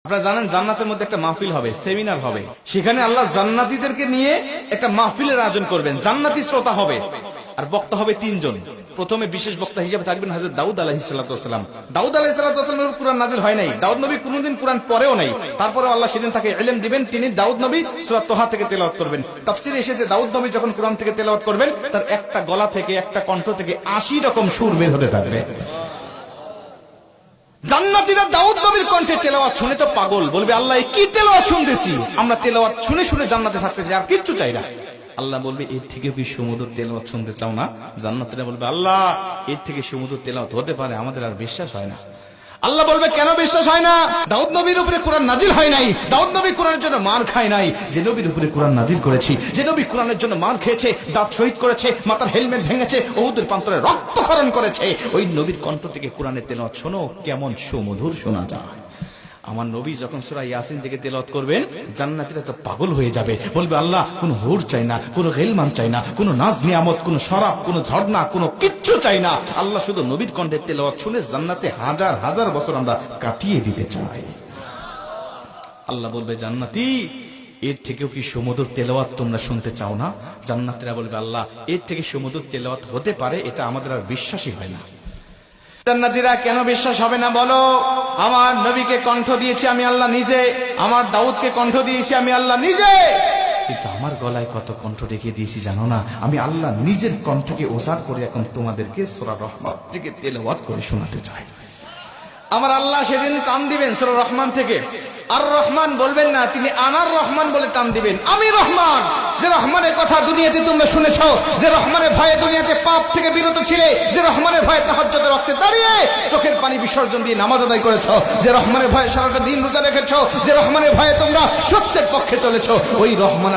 আপনারা জানেন জান্নাতের মধ্যে একটা মাহফিল হবে, সেমিনার হবে। সেখানে আল্লাহ জান্নাতীদেরকে নিয়ে একটা মাহফিলের আয়োজন করবেন। জান্নাতি শ্রোতা হবে আর বক্তা হবে তিনজন। প্রথমে বিশেষ বক্তা হিসেবে থাকবেন হযরত দাউদ আলাইহিস সালাম। দাউদ আলাইহিস সালামের কুরআন নাযিল হয় নাই, দাউদ নবী কোনদিন কুরআন পড়েও নাই। তারপরে আল্লাহ সেদিন তাকে ইলম দিবেন, তিনি দাউদ নবী সূরা তোহা থেকে তেলাওয়াত করবেন। তাফসীরে এসেছে দাউদ নবী যখন কুরআন থেকে তেলাওয়াত করবেন তার একটা গলা থেকে, একটা কণ্ঠ থেকে 80 রকম সুর বের হতে থাকবে। জান্নাতীরা দাউদ নবীর কণ্ঠে তেলাওয়াত শুনে তো পাগল, বলবে আল্লাহ কি তেলাওয়াত শুনতেছি, আমরা তেলাওয়াত শুনে শুনে জান্নাতে থাকতে চাই, আর কিচ্ছু চাই না। আল্লাহ বলবে এর থেকে কি সুমধুর তেলাওয়াত শুনতে চাও না? জান্নাতীরা বলবে আল্লাহ এর থেকে সুমধুর তেলাওয়াত হতে পারে, আমাদের আর বিশ্বাস হয় না। আল্লাহ বলবে কেন বিশ্বাস হয় না? দাউদ নবীর উপরে কোরআন নাজিল হয় নাই, দাউদ নবী কোরআনের জন্য মার খায় নাই। যে নবীর উপরে কোরআন নাজিল করেছি, যে নবী কোরআনের জন্য মার খেয়েছে, দাঁত শহীদ করেছে, মাথার হেলমেট ভেঙেছে, উহুদের প্রান্তরে রক্তক্ষরণ করেছে, ওই নবীর কণ্ঠ থেকে কোরআনের তেলাওয়াত শোনো কেমন সুমধুর শোনা যায়। আমার নবী যখন সূরা ইয়াসিন থেকে তেলাওয়াত করবেন জান্নাতীরা তো পাগল হয়ে যাবে, বলবে আল্লাহ কোনো হুর চাই না, কোনো গিলমান চাই না, কোনো নাজ নিয়ামত, কোনো শরাব, কোনো ঝর্ণা, কোনো কিচ্ছু চাই না। আল্লাহ শুধু নবীর কণ্ঠে তেলাওয়াত শুনে জান্নাতে হাজার হাজার বছর আমরা কাটিয়ে দিতে চাই। আল্লাহ বলবে জান্নাতি এর থেকেও কি সুমধুর তেলাওয়াত তোমরা শুনতে চাও না? জান্নাতীরা বলবে আল্লাহ এর থেকে সুমধুর তেলাওয়াত হতে পারে, এটা আমাদের আর বিশ্বাসই হয় না। জান্নাতীরা কেন বিশ্বাস হবে না বলো? আমার নবীকে কণ্ঠ দিয়েছি আমি আল্লাহ নিজে, আমার দাউদকে কণ্ঠ দিয়েছি আমি আল্লাহ নিজে, কিন্তু আমার গলায় কত কণ্ঠ রেখে দিয়েছি জানো না? আমি আল্লাহ নিজের কণ্ঠকে ওজার করে এখন তোমাদেরকে সূরা রহমান থেকে তেলাওয়াত করে শোনাতে চাই। আমার আল্লাহ সেদিন টান দিবেন সূরা রহমান থেকে, আর রহমান বলবেন না, তিনি আনার রহমান বলে টান দিবেন। আমি রহমান, যে রহমানের কথা দুনিয়াতে তোমরা শুনেছো, যে রহমানের ভয়ে দুনিয়াতে পাপ থেকে বিরত ছিলে, যে রহমানের ভয়ে তাহাজ্জুদের ওয়াক্তে দাঁড়িয়ে চোখের পানি বিসর্জন দিয়ে নামাজ আদায় করেছো, যে রহমানের ভয়ে সারাটা দিন রোজা রেখেছো, যে রহমানের ভয়ে তোমরা সত্যের পক্ষে চলেছো, ওই রহমান